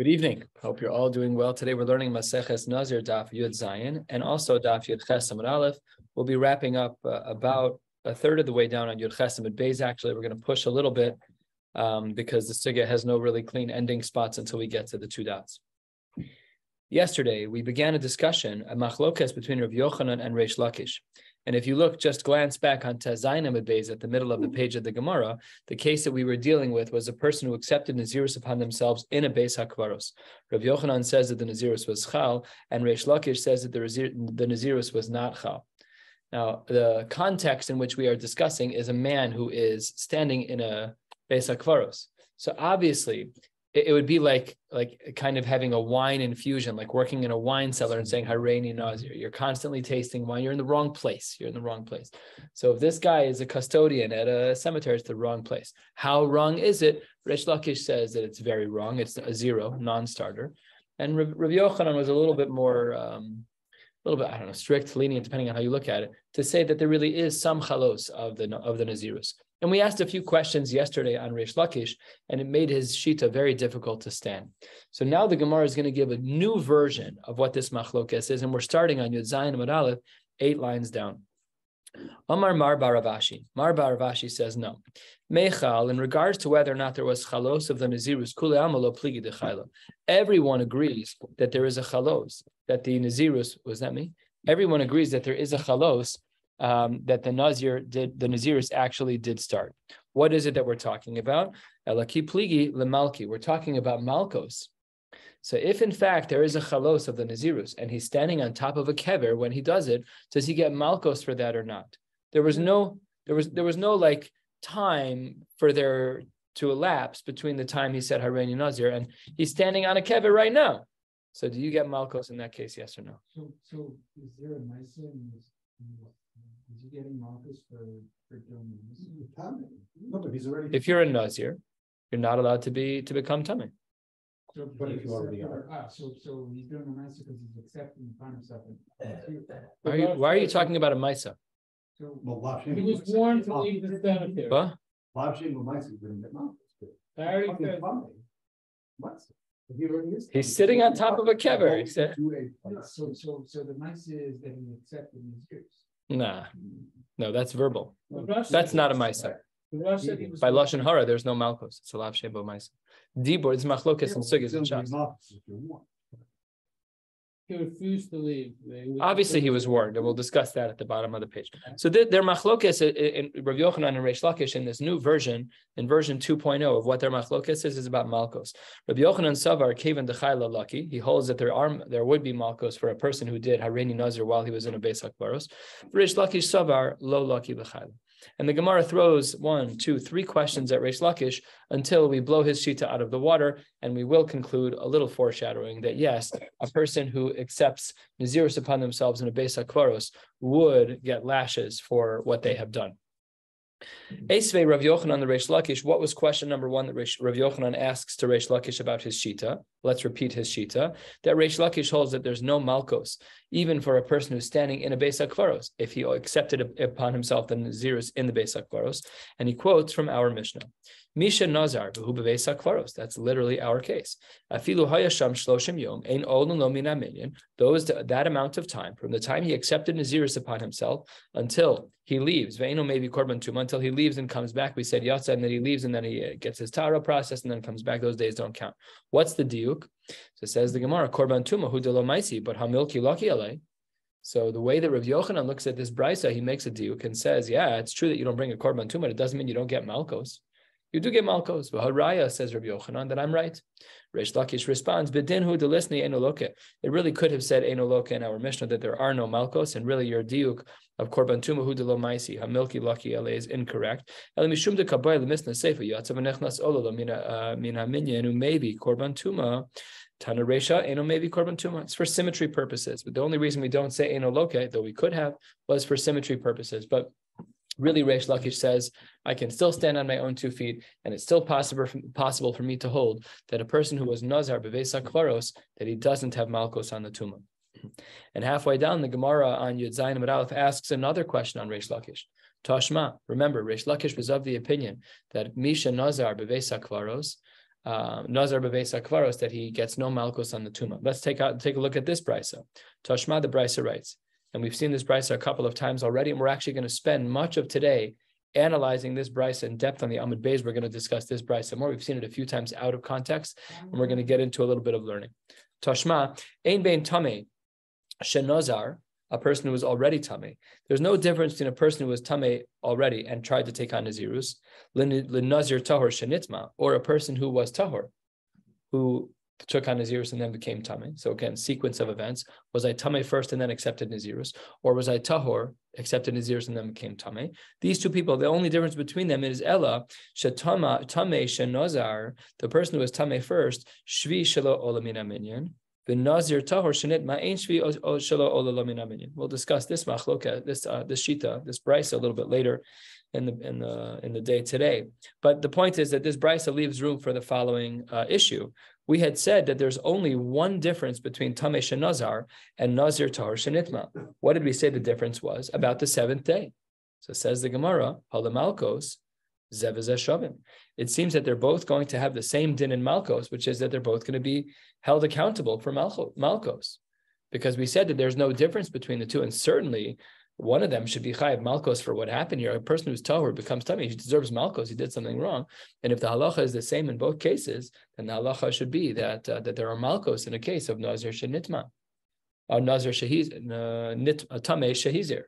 Good evening. Hope you're all doing well. Today we're learning Maseches Nazir Daf Yud Zayin and also Daf Yud Ches Amud Aleph. We'll be wrapping up about a third of the way down on Yud Ches Amud Beis. Actually, we're going to push a little bit because the sugya has no really clean ending spots until we get to the two dots. Yesterday, we began a discussion, a machlokes between Rav Yochanan and Reish Lakish. And if you look, just glance back on Zayin Amud Beis at the middle of the page of the Gemara, the case that we were dealing with was a person who accepted Nazirus upon themselves in a Beis HaKvaros. Rav Yochanan says that the Nazirus was Chal, and Reish Lakish says that the Nazirus was not Chal. Now, the context in which we are discussing is a man who is standing in a Beis HaKvaros. So obviously, it would be like kind of having a wine infusion, like working in a wine cellar and saying, Hareini Nazir. You're constantly tasting wine. You're in the wrong place. You're in the wrong place. So if this guy is a custodian at a cemetery, it's the wrong place. How wrong is it? Reish Lakish says that it's very wrong. It's a zero, non-starter. And Rav Yochanan was a little bit more, strict, lenient, depending on how you look at it, to say that there really is some chalos of the Nazirus. And we asked a few questions yesterday on Reish Lakish, and it made his shita very difficult to stand. So now the Gemara is going to give a new version of what this machlokes is, and we're starting on Yud Zayin Amud Aleph, 8 lines down. Amar Mar Baravashi. Mar Baravashi says no. Mechal, in regards to whether or not there was chalos of the Nazirus, kule amalo pligi dechayla. Everyone agrees that there is a chalos, that the Nazirus, was that me? Everyone agrees that there is a chalos, that the Nazirus actually did start. What is it that we're talking about? Elaki pligi lemalki. We're talking about malkos. So if in fact there is a chalos of the Nazirus and he's standing on top of a kever when he does it, does he get malkos for that or not? There was no like time for there to elapse between the time he said Hareini Nazir and he's standing on a kever right now. So do you get malkos in that case? Yes or no? So is there a nice is he getting malchus for doing this? No, but he's already. If you're a Nazir, you're not allowed to become tummy. So, but if you already are. So he's doing a maisa because he's accepting upon himself. Why are you talking about a maisa? So, he was warned to leave the cemetery. What? He's sitting on top of a kever. He said. So the maisa is that he accepted his years. Nah, no, that's verbal. That's not a maisa. By lashon hara, there's no malchus. It's a lav shebo maisa. Dibor, it's machlokes and sugis and shas. He refused to leave. Obviously, he was warned, and we'll discuss that at the bottom of the page. So their machlokes in Rav Yochanan and Reish Lakish in this new version, in version 2.0 of what their machlokes is about malchus. Rav Yochanan savar kevan dechayla laki. He holds that there would be malchus for a person who did Hareini Nazir while he was in a Beis HaKvaros. Reish Lakish savar lo laki l'chayla. And the Gemara throws 1, 2, 3 questions at Reish Lakish until we blow his shita out of the water, and we will conclude a little foreshadowing that yes, a person who accepts Nazirus upon themselves in a Beis HaKvaros would get lashes for what they have done. Esvei Rav Yochanan the Reish Lakish. What was question number 1 that Rav Yochanan asks to Reish Lakish about his shita? Let's repeat his shita. That Reish Lakish holds that there's no malkos, even for a person who's standing in a Beis HaKvaros, if he accepted upon himself the Nazirus in the Beis HaKvaros. And he quotes from our Mishnah. Misha Nazar v'hu beveis hakvaros. That's literally our case. Afilu hayasham shloshim yom ein olun lo min haminyan. That amount of time from the time he accepted Nazirus upon himself until he leaves. Ve'eno maybe korban tuma, until he leaves and comes back. We said yatsa, and then he leaves and then he gets his tara process and then comes back. Those days don't count. What's the diuk? So says the Gemara, korban tuma hu de lo maisi, but hamilki laki alei. So the way that Rav Yochanan looks at this brisa, he makes a diuk and says, yeah, it's true that you don't bring a korban tuma. It doesn't mean you don't get malkos. You do get malkos. V'haraya, says Rabbi Yochanan, that I'm right. Reish Lakish responds, B'dinhu delisni enoloke. It really could have said enoloke in our Mishnah that there are no malkos, and really your diuk of korban tumahu de lo maisi hamilki laki ale is incorrect. El mishum de kabay lemisna sefer yatzav nechnas ololo min haminyan maybe korban tuma. Tana Resha, eno maybe korban tuma. It's for symmetry purposes. But the only reason we don't say enoloke, though we could have, was for symmetry purposes. But really, Reish Lakish says, I can still stand on my own 2 feet, and it's still possible for me to hold that a person who was Nazar beveis hakvaros, that he doesn't have malkos on the tuma. And halfway down, the Gemara on Yud Zayin Amud Aleph asks another question on Reish Lakish. Tashma, remember, Reish Lakish was of the opinion that Misha Nazar beveis hakvaros, Nazir bebeis hakvaros, that he gets no malchus on the tuma. Let's take a look at this brisa. Tashma, the brisa writes, and we've seen this brisa a couple of times already, and we're actually going to spend much of today analyzing this brisa in depth on the Amud Beis. We're going to discuss this brisa more. We've seen it a few times out of context, and we're going to get into a little bit of learning. Tashma, ein bein tameh shenazar, a person who was already tameh. There's no difference between a person who was tameh already and tried to take on Nazirus, Nazir tahor shenitma, or a person who was tahor, who took on Nazirus and then became tameh. So again, sequence of events. Was I tameh first and then accepted Nazirus? Or was I tahor, accepted Nazirus and then became tameh? These two people, the only difference between them is Ella, shetama, tameh shenazar, the person who was tameh first, shvi shelo olamina minyan, the Nazir tahor shenit ma'ain shvi shelo olamina minyan. We'll discuss this machloka, this shita, this brisa a little bit later in the day today. But the point is that this brisa leaves room for the following issue. We had said that there's only one difference between Tameh Shenazar and Nazir Tahor Shenitma. What did we say the difference was? About the seventh day. So says the Gemara, Halamalkos, Zevazeh Shavim. It seems that they're both going to have the same din in Malkos, which is that they're both going to be held accountable for Malkos. Because we said that there's no difference between the two, and certainly one of them should be chayav malkos for what happened here. A person who's tahor becomes tamei, he deserves malkos. He did something wrong, and if the halacha is the same in both cases, then the halacha should be that there are malkos in a case of nazir shenitma, or nazir shehiz tamei shehizir.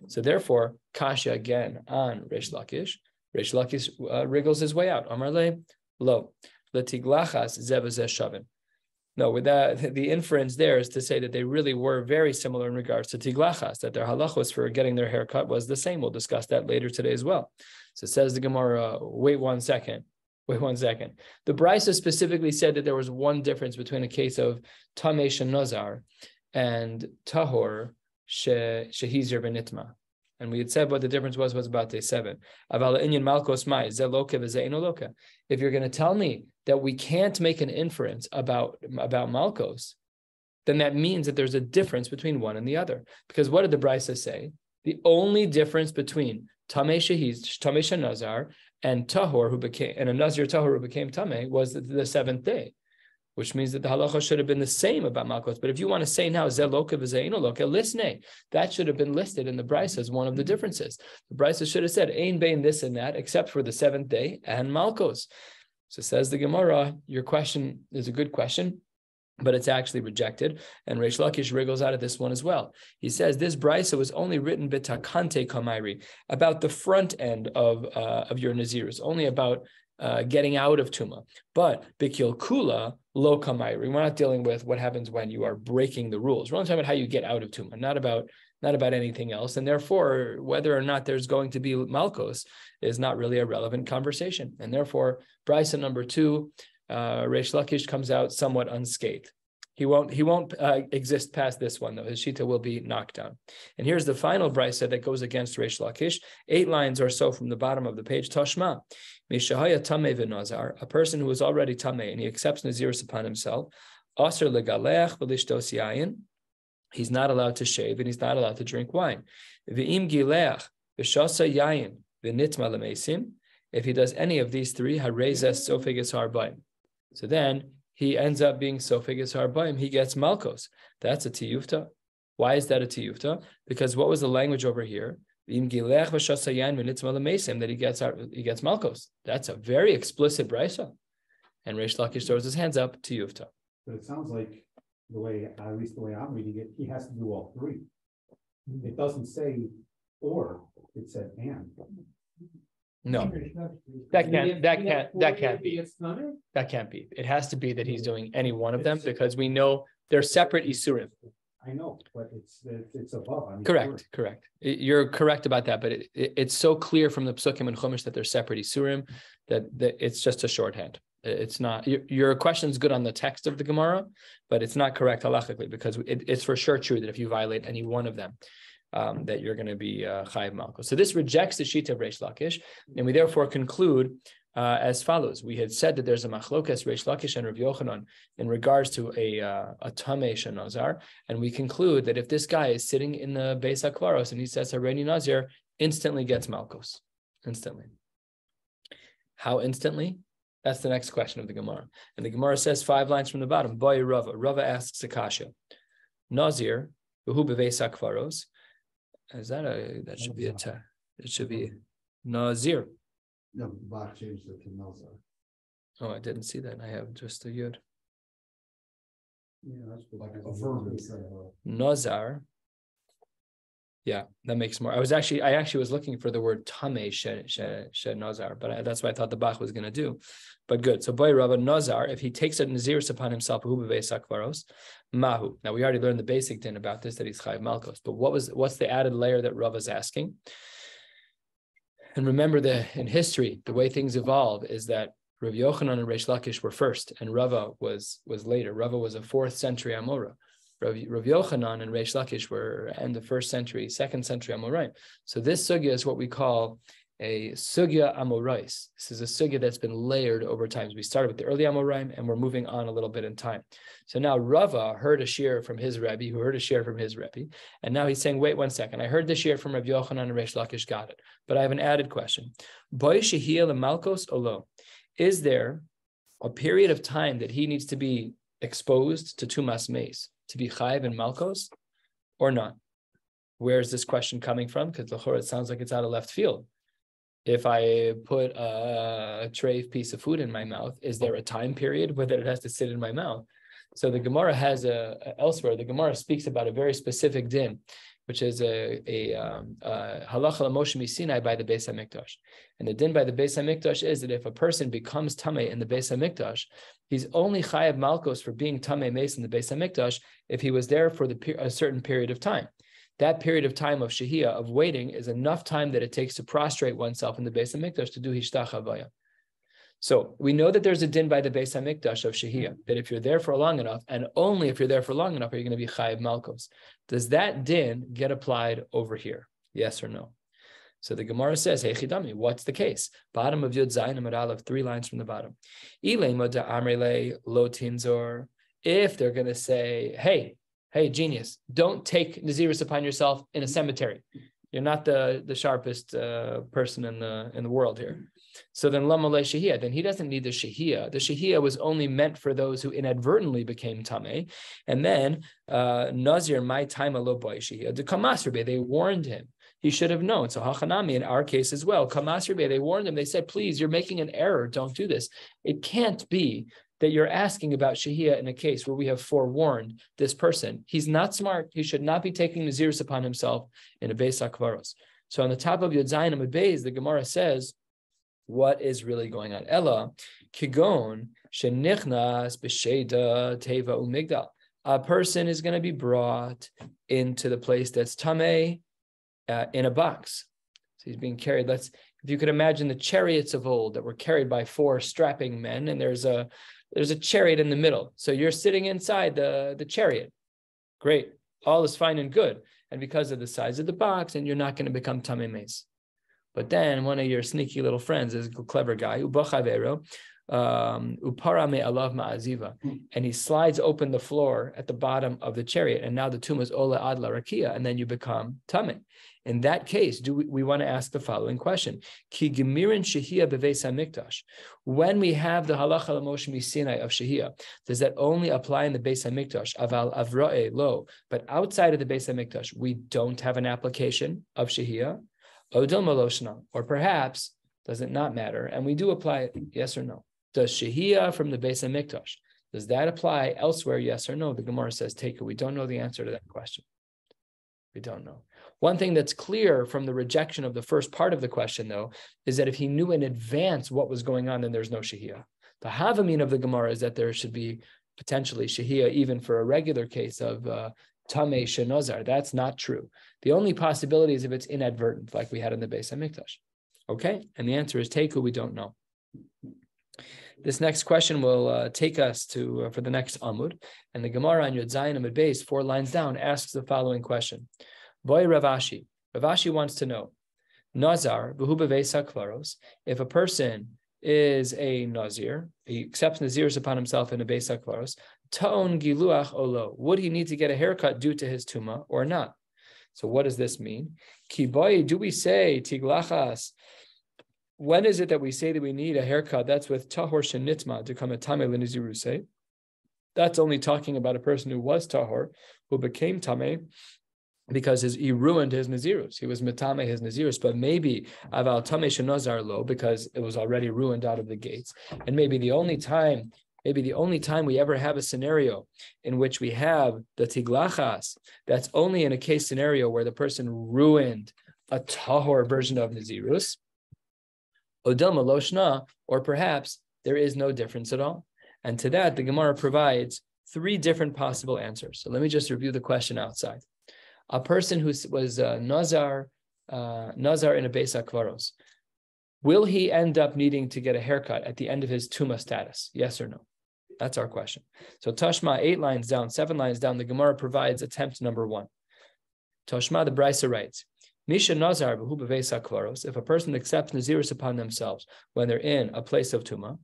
So therefore, kasha again on Reish Lakish. Reish Lakish wriggles his way out. Amar le lo letiglachas zevazeh shavin. No, with that, the inference there is to say that they really were very similar in regards to tiglachas, that their halachos for getting their hair cut was the same. We'll discuss that later today as well. So it says the Gemara, wait one second. The Brisa specifically said that there was one difference between a case of Tameh Shenazar and Tahor Shehizir Benitma. And we had said what the difference was about day 7. If you're going to tell me that we can't make an inference about Malkos, then that means that there's a difference between one and the other. Because what did the Brisa say? The only difference between Tameh Shenazar and Tahor, and a Nazir Tahor who became Tameh, was the seventh day, which means that the halacha should have been the same about Malkos. But if you want to say now, Zeloka v'Ze'inoloka, listen, that should have been listed in the Brisa as one of the differeces. The Brisa should have said, Ein Bein this and that, except for the seventh day and Malkos. So says the Gemara, your question is a good question, but it's actually rejected. And Reish Lakish wriggles out of this one as well. He says this brisa was only written bitakante kamairi, about the front end of your Nazirus, only about getting out of Tuma. But bikil kula lo kamairi. We're not dealing with what happens when you are breaking the rules. We're only talking about how you get out of Tuma, not about anything else. And therefore, whether or not there's going to be Malkos is not really a relevant conversation. And therefore, brisa number 2, Reish Lakish comes out somewhat unscathed. He won't exist past this one, though. His shita will be knocked down. And here's the final brisa that goes against Reish Lakish, 8 lines or so from the bottom of the page. Tashma, mishahaya tameh v'nazar, a person who is already tameh and he accepts nazirus upon himself, aser legalech v'lishtos yayin, he's not allowed to shave and he's not allowed to drink wine. V'im gileach v'shasa yayin v'nitma lemesim, if he does any of these 3, harezes sofeges harbaim. So then he ends up being sofeges harbaim. He gets malkos. That's a tiyufta. Why is that a tiyufta? Because what was the language over here? That he gets malkos. That's a very explicit brisa. And Reish Lakish throws his hands up, tiyufta. But it sounds like the way I'm reading it, he has to do all 3. It doesn't say or, it said and. No, that can't be. That can't be. It has to be that he's doing any one of them, because we know they're separate isurim. I know, but it's above. I mean, Correct. You're correct about that, but it's so clear from the Psukim and Chumash that they're separate isurim that it's just a shorthand. It's not. Your question is good on the text of the Gemara, but it's not correct halachically, because it's for sure true that if you violate any one of them, that you're going to be chayiv malkos. So this rejects the shita of Reish Lakish, and we therefore conclude as follows. We had said that there's a machlokas Reish Lakish and Rav Yochanan in regards to a tameh shenazar, and we conclude that if this guy is sitting in the Beis HaKvaros and he says Hareini Nazir, instantly gets malkos. Instantly. How instantly? That's the next question of the Gemara. And the Gemara says 5 lines from the bottom. Boy Rava. Rava asks Akasha. Nazir, v'hu beveis hakvaros. That should be it should be Nazir. No, Bach changed it to Nazir. Oh, I didn't see that. I have just a yud. Yeah, that's like a verb instead of Nazar. Yeah, that makes more. I actually was looking for the word tameh she nazar, but that's what I thought the Bach was going to do. But good. So boy Rava Nazar, if he takes a nazirus upon himself, mahu. Now we already learned the basic din about this, that he's chayav malkos. But what's the added layer that Rava's asking? And remember in history, the way things evolve is that Rav Yochanan and Reish Lakish were first, and Rava was later. Rava was a 4th century Amora. Rav Yochanan and Reish Lakish were in the 1st century, 2nd century Amoraim. So this sugya is what we call a sugya Amorais. This is a sugya that's been layered over time. We started with the early Amoraim, and we're moving on a little bit in time. So now Rava heard a shiur from his Rebbe, who heard a shiur from his Rebbe, and now he's saying, wait 1 second, I heard the shiur from Rav Yochanan and Reish Lakish, got it. But I have an added question. Boy shehiyah lemalkos olo. Is there a period of time that he needs to be exposed to tumas meis, to be chayiv in malkos, or not? Where is this question coming from? Because it sounds like it's out of left field. If I put a treif piece of food in my mouth, is there a time period where it has to sit in my mouth? So the Gemara has elsewhere. The Gemara speaks about a very specific din, which is a halacha l'Moshe Sinai by the Beis Hamikdash. And the din by the Beis Hamikdash is that if a person becomes tamei in the Beis Hamikdash, he's only chayav malkos for being tamei meis in the Beis Hamikdash if he was there for a certain period of time. That period of time of shehiyah, of waiting, is enough time that it takes to prostrate oneself in the Beis Hamikdash to do hishtach havaya. So we know that there's a din by the Beis Hamikdash of shehiyah, that if you're there for long enough, and only if you're there for long enough, are you going to be chayav malkos. Does that din get applied over here? Yes or no? So the Gemara says, hey chidami, what's the case? Bottom of Yud Zayin Amud Aleph, 3 lines from the bottom. If they're going to say, hey, genius, don't take Nazirus upon yourself in a cemetery. You're not the sharpest person in the world here. So then Lamalei Shehiyah, then he doesn't need the Shehiyah. The Shehiyah was only meant for those who inadvertently became Tameh. And then Nazir, my time aloboy Shehiyah. The Kamasrbe, they warned him. He should have known. So Hachanami, in our case as well, Kamasrbe, they warned him. They said, please, you're making an error. Don't do this. It can't be that you're asking about Shehiyah in a case where we have forewarned this person. He's not smart. He should not be taking Nazirus upon himself in a Beis HaKvaros. So on the top of Yud Zayin Amud Beis, the Gemara says, what is really going on? Ella, kigon, shenichnas b'sheda teva umigdal. A person is going to be brought into the place that's tamei in a box. So he's being carried. If you could imagine the chariots of old that were carried by 4 strapping men, and there's a chariot in the middle. So you're sitting inside the chariot. Great. All is fine and good. And because of the size of the box, and you're not going to become tamei meis. But then one of your sneaky little friends is a clever guy, upara me alav ma'aziva, and he slides open the floor at the bottom of the chariot, and now the tomb is ola ad la rakia, and then you become tamei. In that case, we want to ask the following question: Ki gemirin shehiyah beveis hamikdash. When we have the halacha l'Moshe Sinai of shehiyah, does that only apply in the Beis Hamikdash? Aval avra'e lo, but outside of the Beis Hamikdash, we don't have an application of shehiyah. Odil maloshna, or perhaps does it not matter? And we do apply it, yes or no? Does shehiyah from the Beis Hamikdash, does that apply elsewhere, yes or no? The Gemara says, take it. We don't know the answer to that question. We don't know. One thing that's clear from the rejection of the first part of the question, though, is that if he knew in advance what was going on, then there's no shehiyah. The havamin of the Gemara is that there should be potentially shehiyah even for a regular case of tamei shenazar. That's not true. The only possibility is if it's inadvertent, like we had in the Beis Hamikdash. Okay, and the answer is teku. We don't know. This next question will take us to for the next Amud, and the Gemara on Yud Zayin Amud Beis, 4 lines down, asks the following question: Boy Ravashi. Ravashi wants to know, Nazar v'hu beveis hakvaros. If a person is a Nazir, he accepts Nazirus upon himself in a Beis HaKvaros, Ta'on giluach olo. Would he need to get a haircut due to his tuma or not? So what does this mean? Ki boy, do we say tiglachas when is it that we say that we need a haircut? That's with tahor shenitma to come a tameh l'niziruse. That's only talking about a person who was tahor, who became tameh, because he ruined his nazirus. He was metame his nazirus, but maybe aval tameh shenazar lo, because it was already ruined out of the gates. And maybe the only time we ever have a scenario in which we have the tiglachas, that's only in a case scenario where the person ruined a tahor version of nazirus, odel maloshna, or perhaps there is no difference at all. And to that, the Gemara provides three different possible answers. So let me just review the question outside. A person who was Nazir in a Beis HaKvaros, will he end up needing to get a haircut at the end of his Tuma status? Yes or no? That's our question. So Tashma, 7 lines down, the Gemara provides attempt number 1. Tashma, the Brisa writes, Misha Nazar b'hu b'Beis HaKvaros, if a person accepts Nazirus upon themselves when they're in a place of Tuma,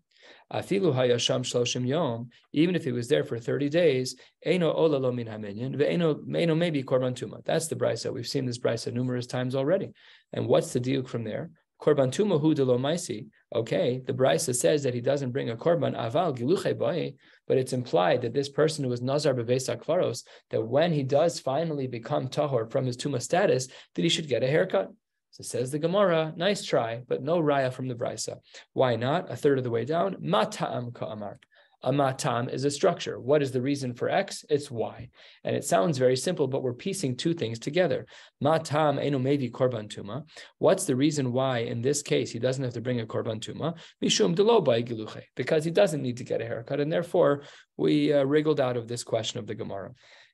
Afilu hayasham shloshim yom, even if he was there for 30 days, eino ola lo min haminyan, ve'eino maybe korban tuma. That's the brisa. We've seen this brisa numerous times already. And what's the diuk from there? Korban tuma hu de lo maisi. Okay, the brisa says that he doesn't bring a korban aval giluche bai, but it's implied that this person who was nazar b'Beis HaKvaros, that when he does finally become tahor from his tuma status, that he should get a haircut. So says the Gemara, nice try, but no raya from the brisa. Why not? A third of the way down, matam ka'amar. A matam is a structure. What is the reason for X? It's Y. And it sounds very simple, but we're piecing two things together. Matam eno mevi korban tuma. What's the reason why in this case he doesn't have to bring a korban tuma? Mishum delo bai giluche. Because he doesn't need to get a haircut, and therefore we wriggled out of this question of the Gemara.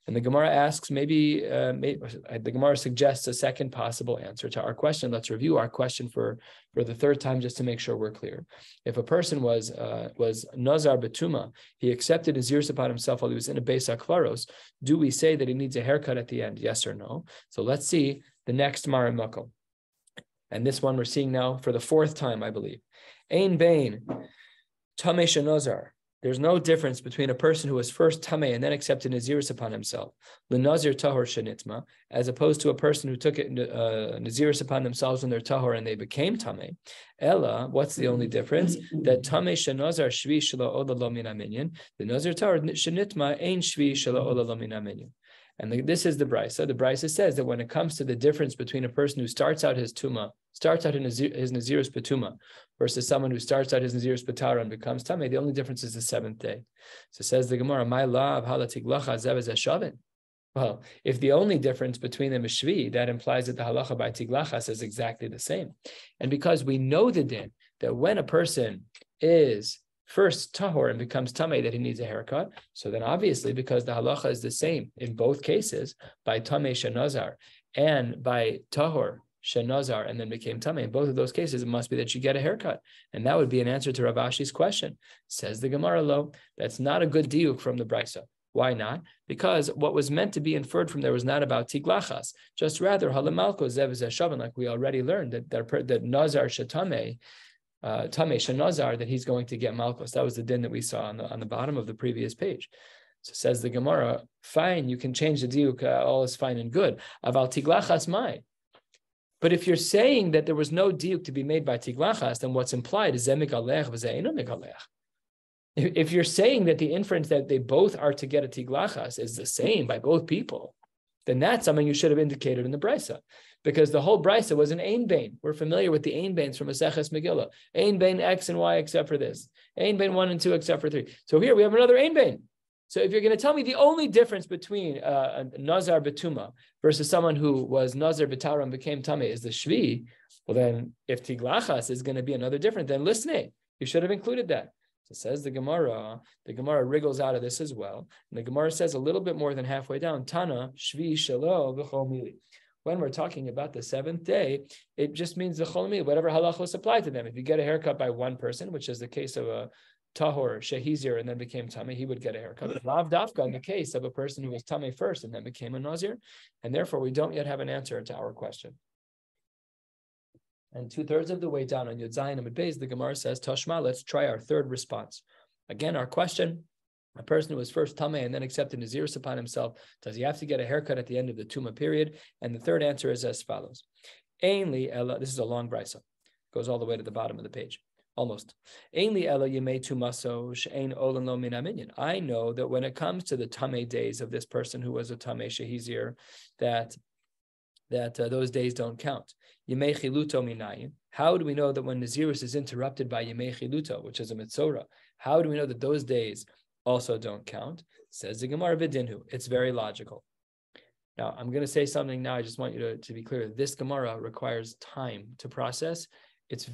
And the Gemara asks, maybe the Gemara suggests a second possible answer to our question. Let's review our question for the third time just to make sure we're clear. If a person was Nazar Betuma, he accepted his years upon himself while he was in a Beis HaKvaros, do we say that he needs a haircut at the end? Yes or no? So let's see the next Mara Makom. And this one we're seeing now for the fourth time, I believe. Ein Bain, Tameh Nazar. There's no difference between a person who was first tameh and then accepted nazirus upon himself, l'nazir tahor shenitma, as opposed to a person who took it nazirus upon themselves when they're tahor and they became tameh. Ella, what's the only difference? That tameh shenazar shvi shelo ola lo min haminyan, the nazir tahor shenitma ein shvi shelo ola lo min haminyan. And this is the brisa. The brisa says that when it comes to the difference between a person who starts out his tuma, starts out his nazirus betuma, versus someone who starts out his nazirus betara and becomes tameh, the only difference is the seventh day. So says the Gemara, my lav halatiglacha zev eshavin. Well, if the only difference between them is shvi, that implies that the halacha by tiglachas is exactly the same. And because we know the din that when a person is first tahor and becomes tameh, that he needs a haircut. So then obviously, because the halacha is the same in both cases, by tameh shenazar and by tahor shenazar and then became tameh, in both of those cases, it must be that you get a haircut. And that would be an answer to Rav Ashi's question. Says the Gemara lo, that's not a good diuk from the brisa. Why not? Because what was meant to be inferred from there was not about tiglachas, just rather halamalko zev zeshavan, like we already learned that nazar shetameh, Tameh Shenazar, that he's going to get Malchus. That was the din that we saw on the bottom of the previous page. So says the Gemara, fine, you can change the diuk, all is fine and good. Aval tiglachas mai. But if you're saying that there was no diuk to be made by tiglachas, then what's implied is zemik alech v'ze'eno mikalech. If you're saying that the inference that they both are to get a tiglachas is the same by both people, then that's something you should have indicated in the brisa. Because the whole brisa was an ein bain. We're familiar with the ein bains from Maseches Megillah. Ein bain X and Y except for this. Ein bain 1 and 2 except for 3. So here we have another ein bain. So if you're going to tell me the only difference between a Nazar Betuma versus someone who was Nazar Betara and became Tameh is the Shvi, well then if Tiglachas is going to be another different, then listen, you should have included that. So says the Gemara wriggles out of this as well. And the Gemara says a little bit more than halfway down, Tana, Shvi, Shalo, V'chol Mili. When we're talking about the seventh day, it just means the chol mili, whatever halachos apply to them. If you get a haircut by one person, which is the case of a tahor shehizir and then became tameh, he would get a haircut. Lav dafka in the case of a person who was tameh first and then became a nazir, and therefore we don't yet have an answer to our question. And 2/3 of the way down on Yud Zayin Amud Beis, the Gemara says, Tashma, let's try our third response. Again, our question. A person who was first tameh and then accepted nazirus upon himself, does he have to get a haircut at the end of the tuma period? And the third answer is as follows. Ainli ella, this is a long brisa. Goes all the way to the bottom of the page. Almost. I know that when it comes to the tamei days of this person who was a tamei shehizir, that those days don't count. Yemei chiluto minayin. How do we know that when Nazirus is interrupted by Yemei chiluto, which is a mitzora, how do we know that those days also don't count? Says the Gemara Vidinhu. It's very logical. Now, I'm going to say something now. I just want you to be clear. This Gemara requires time to process. It was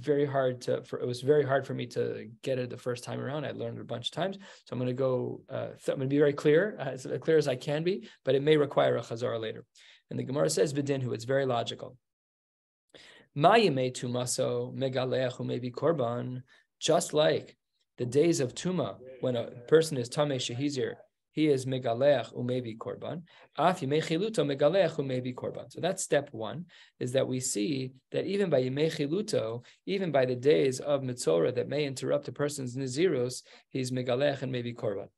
very hard for me to get it the first time around. I learned it a bunch of times. So I'm going to go, I'm going to be very clear, as clear as I can be, but it may require a chazara later. And the Gemara says, Vidinhu, it's very logical. Just like the days of Tuma, when a person is Tamei Shehizir, he is Megaleach umevi korban. Af Yemei Chiluto Megaleach umevi korban. So that's step one, is that we see that even by Yemei Chiluto, even by the days of Mitzorah that may interrupt a person's Nazirus, he's Megaleach and maybe korban.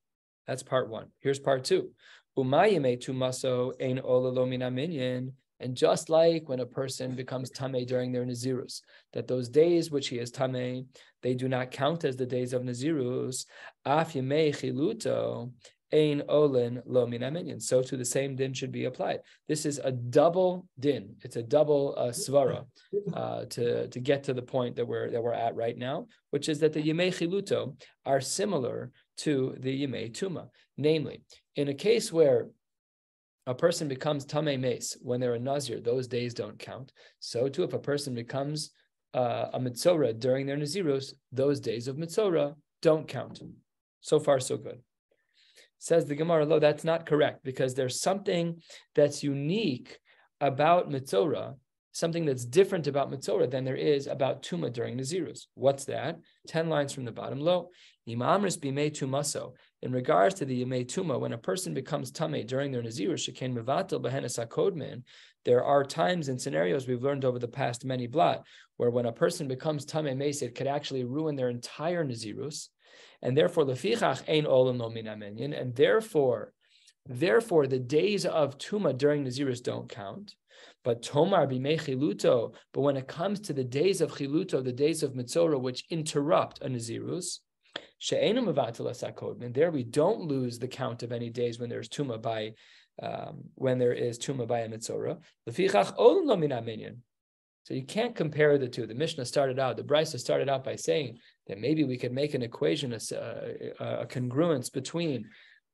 That's part one. Here's part two. Uma Yemei Tumaso ein ola lo min haminyan. And just like when a person becomes tamei during their Nazirus, that those days which he is tamei, they do not count as the days of Nazirus. Af Yemei Chiluto ein olin lo min haminyan. So to the same din should be applied. This is a double din. It's a double svara to get to the point that we're at right now, which is that the Yemei Chiluto are similar to the Yemei Tuma. Namely, in a case where a person becomes tamei meis when they're a Nazir, those days don't count. So too, if a person becomes a mitzora during their Nazirus, those days of mitzora don't count. So far, so good. Says the Gemara, lo, that's not correct, because there's something that's unique about mitzora, something that's different about mitzora than there is about tuma during Nazirus. What's that? 10 lines from the bottom. Lo, imamris bimei tumaso. In regards to the Yemei Tuma, when a person becomes tamei during their Nazirus, shekain mevatel behenes hakodmin, there are times and scenarios we've learned over the past many blot, where when a person becomes tamei meis, it could actually ruin their entire Nazirus, and therefore lefichach ein olam lo min haminyan, and therefore the days of Tuma during Nazirus don't count. But Tomar b'mei chiluto, but when it comes to the days of chiluto, the days of Mitzorah, which interrupt a Nazirus, and there we don't lose the count of any days when there's Tuma by when there is Tuma by a Mitzorah. So you can't compare the two. The Mishnah started out, the Brisa started out by saying that maybe we could make an equation, a congruence between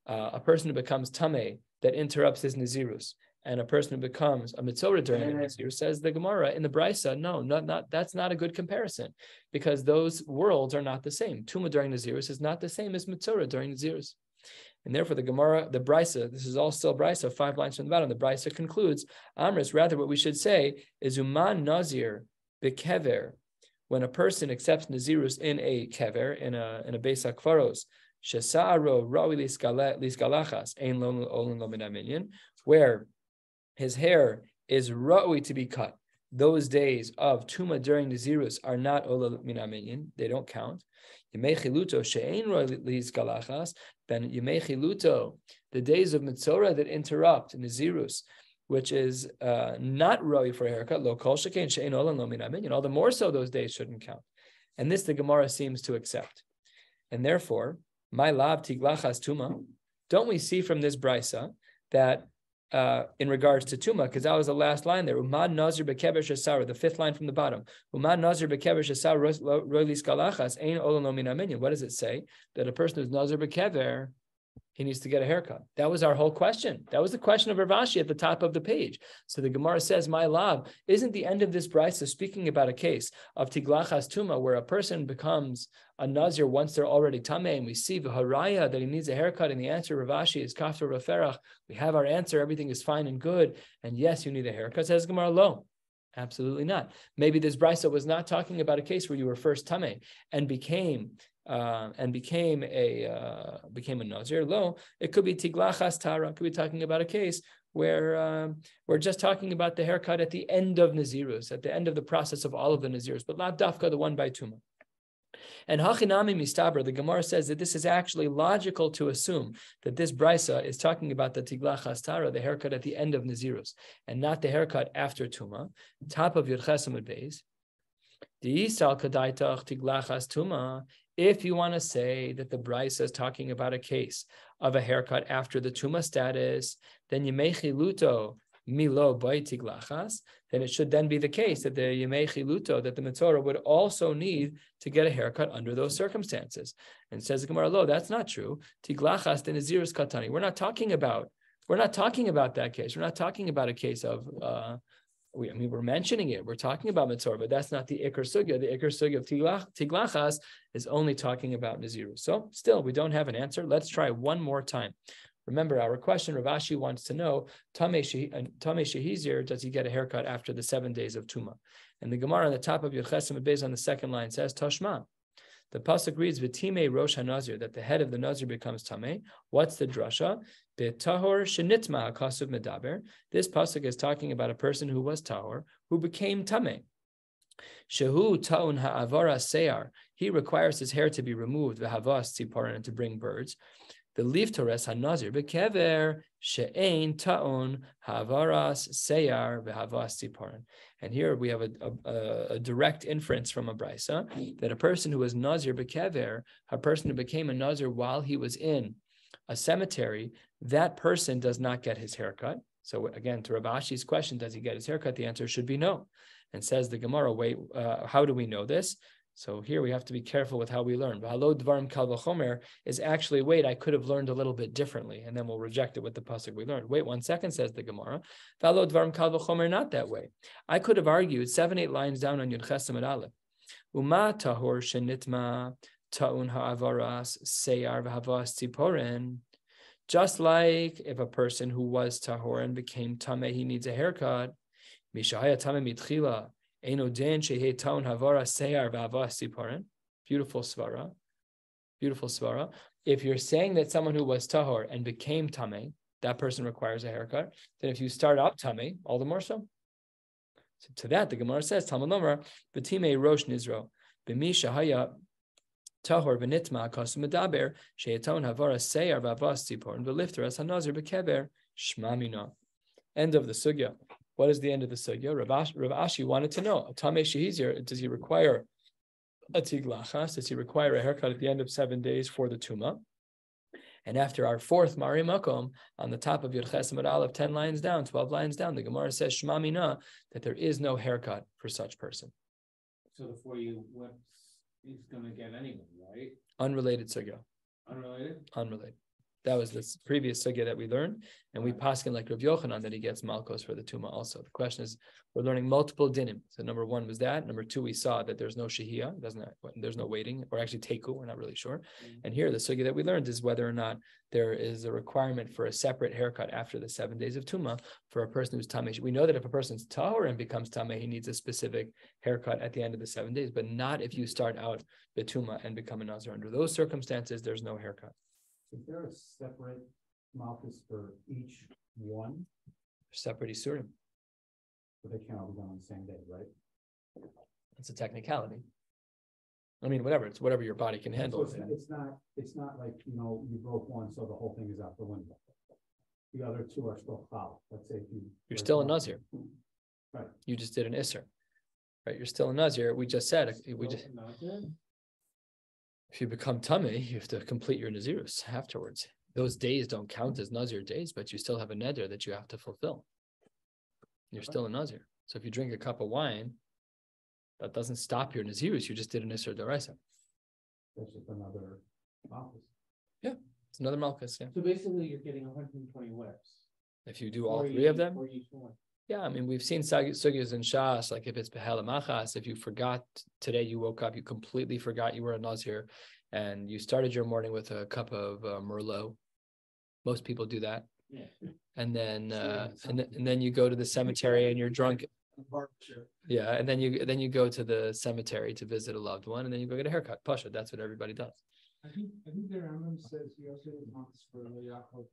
a person who becomes Tamei that interrupts his Nazirus and a person who becomes a Mitzorah during the Nazir. Says the Gemara in the Brisa, no, not that's not a good comparison, because those worlds are not the same. Tuma during Nazirus is not the same as Mitzorah during Nazirus. And therefore the Gemara, the Brisa, this is all still Brisa, 5 lines from the bottom, the Brisa concludes, Amris, rather what we should say is Uman Nazir bekever, when a person accepts Nazirus in a kever, in a Beis HaKvaros, Shesa'aro Rawi Lisgalachas, Ein Olin Lo Min Haminyan, where his hair is ra'ui to be cut. Those days of Tuma during Nazirus are not ola min haminyan, they don't count. Yemei chiluto she'ein ra'ui lisgalachas, then Yemei chiluto, the days of Mitzorah that interrupt Nazirus, which is not ra'ui for a haircut, lo kol shekein she'ein ola lo min haminyan, all the more so those days shouldn't count. And this the Gemara seems to accept. And therefore, my lav tiglachas Tuma, don't we see from this Brisa that in regards to Tuma, because that was the last line there. Umad Nazir bekever shesar, the 5th line from the bottom. Umad Nazir bekever shesar roilis galachas ein olam lo min haminyan. What does it say? That a person who's Nazir bekever, he needs to get a haircut. That was our whole question. That was the question of Rav Ashi at the top of the page. So the Gemara says, my love, isn't the end of this brisa speaking about a case of tiglachas tuma, where a person becomes a Nazir once they're already tamei, and we see v'haraya that he needs a haircut, and the answer Rav Ashi is kafir v'ferach. We have our answer, everything is fine and good, and yes, you need a haircut. Says Gemara, lo. Absolutely not. Maybe this brisa was not talking about a case where you were first tamei and became a Nazir. Lo, it could be tiglachas tara. It could be talking about a case where we're just talking about the haircut at the end of Nazirus, at the end of the process of all of the Nazirus, but lav dafka, the one by Tuma. And hachinami mistaber, the Gemara says that this is actually logical to assume that this brisa is talking about the tiglachas tara, the haircut at the end of Nazirus, and not the haircut after Tuma, top of Yud Ches Amud Beis. If you want to say that the Brisa is talking about a case of a haircut after the tuma status, then Yemei Chiluto Milo Bai Tiglachas, then it should then be the case that the Yemei Chiluto, that the Metzora would also need to get a haircut under those circumstances. And says the Gemara, lo, that's not true. Tiglachas the Nazirus Katani. We're not talking about that case. We're not talking about a case of we're mentioning it. We're talking about Metzora, but that's not the Iker Sugya. The Iker Sugya of Tiglachas is only talking about Nazirus. So still, we don't have an answer. Let's try one more time. Remember our question, Rav Ashi wants to know, Tamei Shehizir, does he get a haircut after the 7 days of Tuma? And the Gemara on the top of Yechesem Beis on the second line says, Tashma. The pasuk reads, V'timei Rosh HaNazir, that the head of the Nazir becomes Tamei. What's the drasha? Be'tahor shenitma ha'kasuv medaber. This pasuk is talking about a person who was tahor, who became Tamei. Shehu ta'un ha'avara seyar. He requires his hair to be removed, v'havas tziparan, and to bring birds. The leaf tores hanazir bekever she'ein ta'un ha'avaras seyar v'havas tziparan. And here we have a direct inference from a brisa that a person who was nazir bekever, a person who became a nazir while he was in a cemetery, that person does not get his haircut. So again, to Rav Ashi's question, does he get his haircut? The answer should be no. And says the Gemara, wait, how do we know this? So here we have to be careful with how we learn. V'halo dvarim kal v'chomer is actually, wait, I could have learned a little bit differently, and then we'll reject it with the pasuk we learned. Wait 1 second, says the Gemara. V'halo dvarim kal v'chomer, not that way. I could have argued 7-8 lines down on Yud Chesem and Aleph. Uma tahor shenitma ta'un ha'avaras seyar v'havas tziporen. Just like if a person who was tahor and became tameh, he needs a haircut. Mishahaya tameh mitchila. Beautiful svara. Beautiful svara. If you're saying that someone who was tahor and became tameh, that person requires a haircut, then if you start out tameh, all the more so. So to that, the Gemara says, Talmud Lomar, B'timei rosh nizro, b'mi shahaya tahor v'nitma kasum medaber, she'eton havara seyar v'avas tzipor, and v'lifter as hanazir b'keber, shmamina. End of the sugya. What is the end of the sugya? Rav Ashi wanted to know, Tamei Shehizir, does he require a tiglachas? Does he require a haircut at the end of 7 days for the tuma? And after our fourth Mari Makom, on the top of Yud Chesem and Aleph, 10 lines down, 12 lines down, the Gemara says, Shema Mina, that there is no haircut for such person. So the 40 whips he's going to get anyway, right? Unrelated sugya. Unrelated? Unrelated. That was the previous sugya that we learned, and we paskin like Rav Yochanan that he gets malchus for the tuma also. The question is, we're learning multiple dinim. So number 1 was that. Number 2, we saw that there's no shehiyah, there's no waiting, or actually teku, we're not really sure. And here the sugya that we learned is whether or not there is a requirement for a separate haircut after the 7 days of tuma for a person who's tameh. We know that if a person's tahor and becomes tameh, he needs a specific haircut at the end of the 7 days, but not if you start out the tuma and become a nazir. Under those circumstances, there's no haircut. Is there a separate malchus for each one? Separate isurim. But they can't all be done on the same day, right? It's a technicality. I mean, whatever. It's whatever your body can handle. So it's not like, you broke one, so the whole thing is out the window. The other 2 are still foul. Let's say you're still a nazir. Right. You just did an isser. Right. You're still a nazir. We just said if you become tameh, you have to complete your nazirus afterwards. Those days don't count as nazir days, but you still have a neder that you have to fulfill. You're still a nazir. So if you drink a cup of wine, that doesn't stop your nazirus. You just did an isser d'oraisa. That's just another malchus. Yeah, it's another malchus. Yeah. So basically, you're getting 120 whips. If you do all 3 of them. Yeah, I mean, we've seen sugyas in Shas, like if it's Behel Machas, if you forgot today, you woke up, you completely forgot you were a Nazir, and you started your morning with a cup of Merlot. Most people do that. Yeah. And then and then you go to the cemetery and you're drunk. Yeah, and then you go to the cemetery to visit a loved one, and then you go get a haircut. Pasha, that's what everybody does. I think the Rambam says he also wants for Yaakov.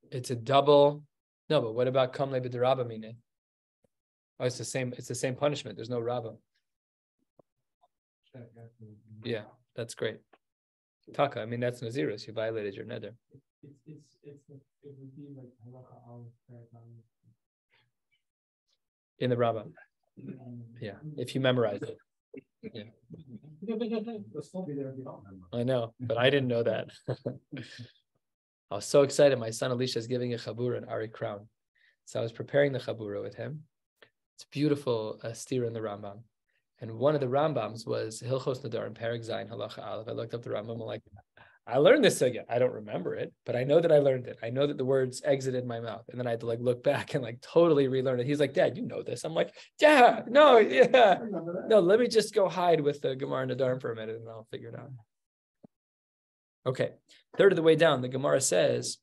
It's a double. No, but what about Kamle b'derabba mine? Oh, it's the same punishment. There's no rabba. Yeah, that's great. Taka, I mean that's Nazirus. You violated your neder. It would be like halacha al in the rabba. Yeah, if you memorize it. Yeah. They'll still be there if you don't remember. I know, but I didn't know that. I was so excited. My son Elisha is giving a chabura in Ari Crown. So I was preparing the chabura with him. It's beautiful steer in the Rambam. And one of the Rambams was Hilchos Nadar and Perek Zayin Halacha Aleph. I looked up the Rambam. I'm like, I learned this again. I don't remember it, but I know that I learned it. I know that the words exited my mouth. And then I had to like look back and like totally relearn it. He's like, Dad, you know this. I'm like, yeah, no, yeah. No, let me just go hide with the Gemara Nadarm for a minute and I'll figure it out. Okay. Third of the way down, the Gemara says,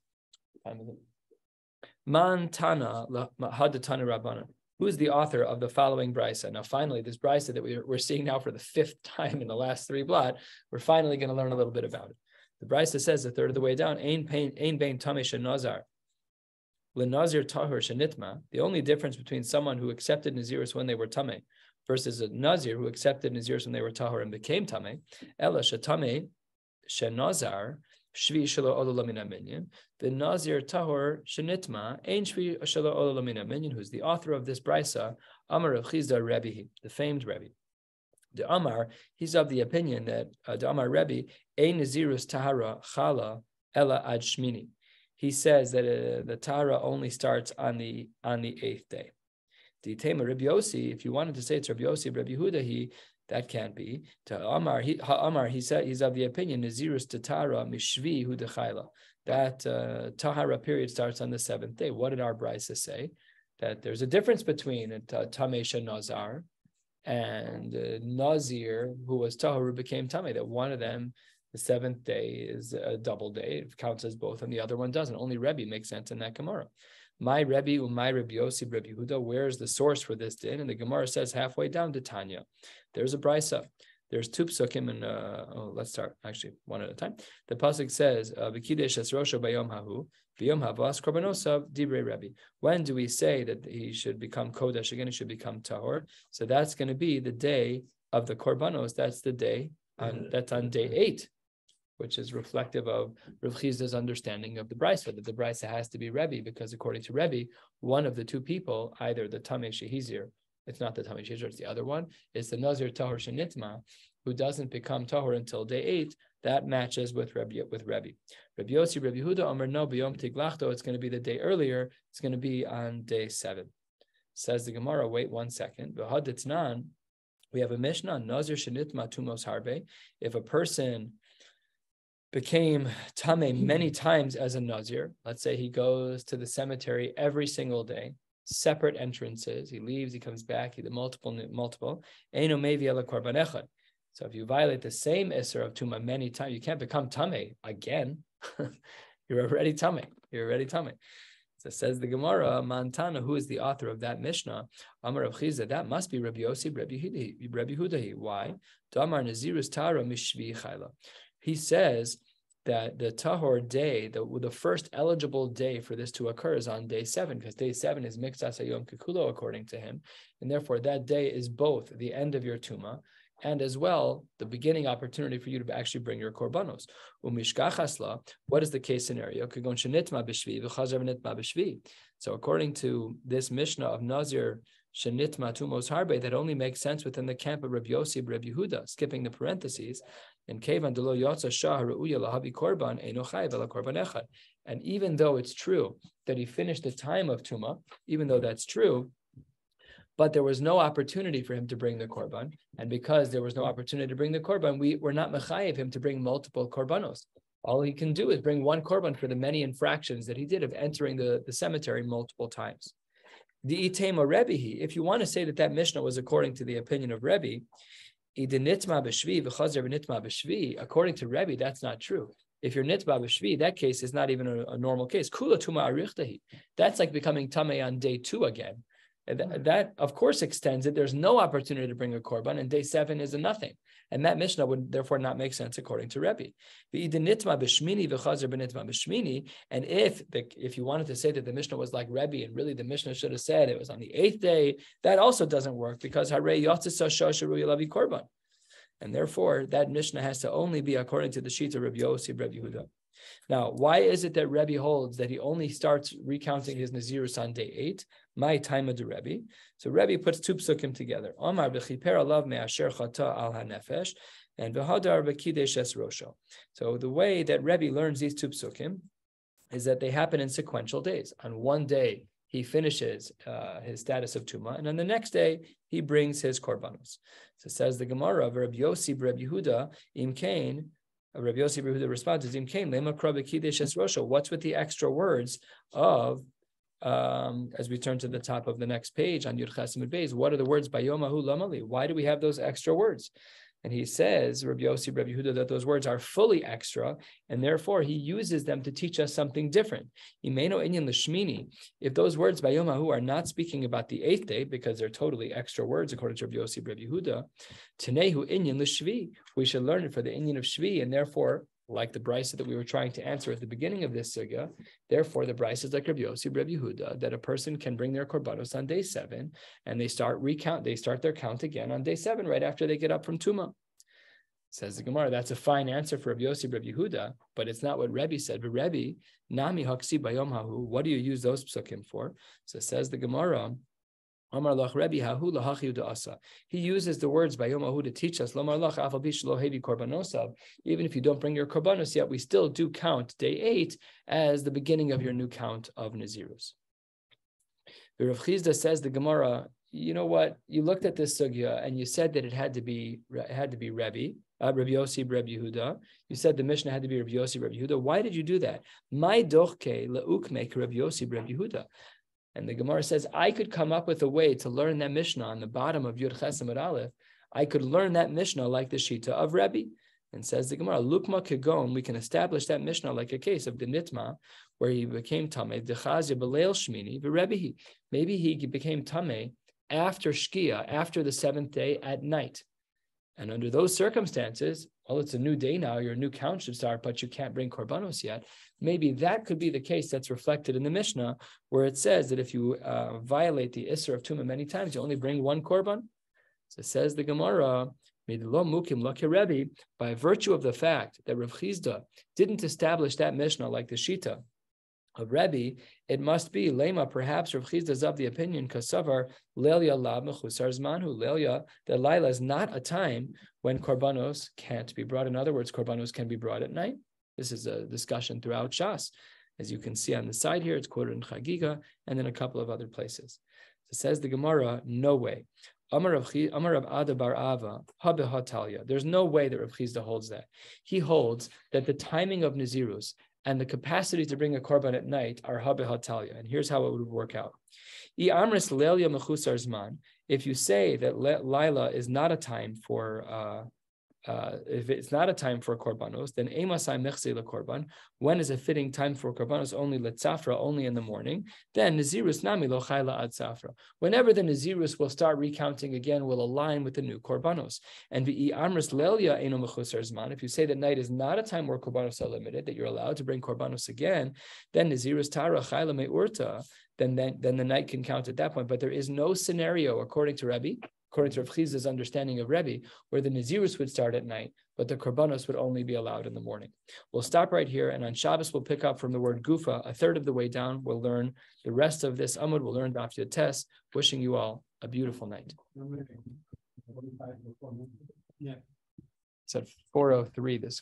Man Tana Hadatana Rabbana. Who is the author of the following brisa? Now, finally, this brisa that we're seeing now for the fifth time in the last three blot, we're finally going to learn a little bit about it. The brisa says a third of the way down, Ein bein tamei shenazar, lenazir tahor shenitma. The only difference between someone who accepted nazirus when they were tamei versus a nazir who accepted nazirus when they were tahor and became tamei, ela shetamei shenazar shvi shelo olo lamina minyan. The nazir tahor shenitma ein shvi shelo olo lamina minyan. Who's the author of this brisa? Amar Rav Chizda Rebbe, the famed Rebbe. The Amar, he's of the opinion that the Amar Rebbe, ein nazirus tahara chala ela ad shmini. He says that the tahara only starts on the 8th day. The Tema Rabbi Yossi, if you wanted to say it's Rabbi Yossi, Rabbi Yehuda, that can't be. To Amar, he said he's of the opinion nazirus tahara mishvi hu dechayla. That tahara period starts on the 7th day. What did our brisa say? That there's a difference between tamei shenazar and Nazir, who was tahor, who became tamei. That one of them, the 7th day, is a double day. It counts as both, and the other one doesn't. Only Rebbe makes sense in that Gemara. My Rebbe, my Rabbi Yossi, Rabbi Yehuda. Where's the source for this din? And the Gemara says halfway down to Tanya. There's a brisa. There's two psukim, and let's start actually one at a time. The pasuk says, "V'kidesh esrosho bayom hahu, b'yom havas korbanosav divrei Rebbe." When do we say that he should become kodesh again? He should become tahor. So that's going to be the day of the korbanos. That's the day that's on day 8, which is reflective of Rav Chizda's understanding of the brisa, that the brisa has to be Rebbe, because according to Rebbe, one of the two people, either the tamei shehizir, it's not the tamei shehizir, it's the other one, is the nazir tahor shenitma, who doesn't become tahor until day 8. That matches with Rebbe. Rabbi Yossi, Rabbi Yehuda, Amar no b'yom tiglachto. It's going to be the day earlier. It's going to be on day 7. Says the Gemara. Wait 1 second. V'haditznan. We have a Mishnah, Nazir shenitma tumos harbe. If a person became tamei many times as a Nazir, let's say he goes to the cemetery every single day, separate entrances, he leaves, he comes back, he did multiple, eino mevi ela korban echad. So if you violate the same Isser of Tuma many times, you can't become Tamei again. You're already Tamei. So says the Gemara, Mantana, who is the author of that Mishnah, Amar Rav Chizda, that must be Rabbi Yossi, Rabbi Yehuda. Why? Damar Nazirus Tara Mishvi Chayla. He says that the Tahor day, the first eligible day for this to occur is on day 7, because day 7 is Mixas Hayom Kikulo, according to him. And therefore that day is both the end of your Tuma and as well the beginning opportunity for you to actually bring your korbanos. What is the case scenario? So according to this Mishnah of Nazir shenitma tumos harbe, that only makes sense within the camp of Rabbi Yossi, Rabbi Yehuda, skipping the parentheses. And kevan delo yotza shah reuya lahavi korban eino chayav ela korban echad. And even though it's true that he finished the time of Tuma, even though that's true, but there was no opportunity for him to bring the korban. And because there was no opportunity to bring the korban, we're not mechayev him to bring multiple korbanos. All he can do is bring one korban for the many infractions that he did of entering the cemetery multiple times. The itema Rebbe, if you want to say that Mishnah was according to the opinion of Rebbe, according to Rebbe, that's not true. If you're nitba b'shvi, that case is not even a normal case. Kula tuma arichtahi. That's like becoming tamei on day 2 again. That, of course, extends it. There's no opportunity to bring a korban, and day 7 is a nothing. And that Mishnah would therefore not make sense according to Rebbe. And if you wanted to say that the Mishnah was like Rebbe, and really the Mishnah should have said it was on the 8th day, that also doesn't work, because Harei Yotzisa Shasharu Yalavi Korban. And therefore, that Mishnah has to only be according to the sheet of Rabbi Yossi, Rabbi Yehuda. Now, why is it that Rebbe holds that he only starts recounting his Nazirus on day 8? My time of the Rebbe. So Rebbe puts two psukim together. Omar b'chiper alav me'asher chata al hanefesh, and v'hadar b'kidesh es rosho. So the way that Rebbe learns these two psukim is that they happen in sequential days. On one day, he finishes his status of Tuma, and on the next day, he brings his korbanos. So says the Gemara of Rabbi Yossi Rabbi Yehuda, Im Kain, Rabbi Yossi Rabbi Yehuda responds, Im Kain, Lema Kra B'Kidesh Es Rosho. What's with the extra words of, as we turn to the top of the next page on Yud Ches Amud Beis, what are the words Bayomahu Lamali? Why do we have those extra words? And he says, Rabbi Yossi, Rabbi Yehuda, that those words are fully extra, and therefore he uses them to teach us something different. Imeno inyan l'shmini. If those words by Yomahu are not speaking about the 8th day, because they're totally extra words, according to Rabbi Yossi, Rabbi Yehuda, Tenehu inyan l'shvi. We should learn it for the inyan of shvi, and therefore, like the brisa that we were trying to answer at the beginning of this sugya, therefore the brisa is like Rabbi Yossi, Rabbi Yehuda, that a person can bring their korbanos on day 7, and they start their count again on day 7, right after they get up from Tuma. Says the Gemara, that's a fine answer for Rabbi Yossi, Rabbi Yehuda, but it's not what Rebbe said. But Rebbe, nami haksi bayom hahu, what do you use those psukim for? So says the Gemara, Amar lach Rebbe hahu lahachi asa. He uses the words bayom hahu to teach us, Lomar lach afal bish lo hevi korbaноsav. Even if you don't bring your korbanos yet, we still do count day 8 as the beginning of your new count of Nazirus. The Rav Chizda says the Gemara, you know what? You looked at this sugya and you said that it had to be Rebbe. Rabbi Yossi, Rabbi Yehuda. You said the Mishnah had to be Rabbi Yossi, Rabbi Yehuda. Why did you do that? My dochke leukmek Rabbi Yossi, Rabbi Yehuda. And the Gemara says, I could come up with a way to learn that Mishnah on the bottom of Yud Ches Amud Aleph. I could learn that Mishnah like the Shita of Rebbe. And says the Gemara, Lukma Kegon, we can establish that Mishnah like a case of the Nitma, where he became Tameh, Dechazya Beleil Shmini, V'Rebbehi. Maybe he became Tameh after Shkia, after the 7th day at night. And under those circumstances, well, it's a new day now, your new count should start, but you can't bring korbanos yet. Maybe that could be the case that's reflected in the Mishnah, where it says that if you violate the Isser of Tumah many times, you only bring one korban. So it says the Gemara, by virtue of the fact that Rav Chizda didn't establish that Mishnah like the Shita of Rebbe, it must be Lema. Perhaps Rav Chizda is of the opinion Kasavar Lelia Lab Mechusar Zmanhu Lelia, that Laila is not a time when korbanos can't be brought. In other words, korbanos can be brought at night. This is a discussion throughout Shas, as you can see on the side here. It's quoted in Chagiga and in a couple of other places. So says the Gemara, no way. Amar Rav Ada Bar Ava Habehatalia. There's no way that Rav Chizda holds that. He holds that the timing of Nazirus and the capacity to bring a korban at night are habehatalia. And here's how it would work out. If you say that Laila is not a time for if it's not a time for korbanos, then emasai mechse lekorban. When is a fitting time for korbanos? Only letzafra, only in the morning. Then nazirus nami lo chayla ad safra. Whenever the nazirus will start recounting again, will align with the new korbanos. And the amris lelia eno mechusar zman. If you say that night is not a time where korbanos are limited, that you're allowed to bring korbanos again, then nazirus tara chayla meurta. Then the night can count at that point. But there is no scenario, according to Rebbe, according to Rav Chizda's understanding of Rebbe, where the Nazirus would start at night, but the Korbanos would only be allowed in the morning. We'll stop right here, and on Shabbos we'll pick up from the word Gufa, a third of the way down. We'll learn the rest of this Amud. We'll learn Daf Yotes. Wishing you all a beautiful night. It's at 4:03 this week.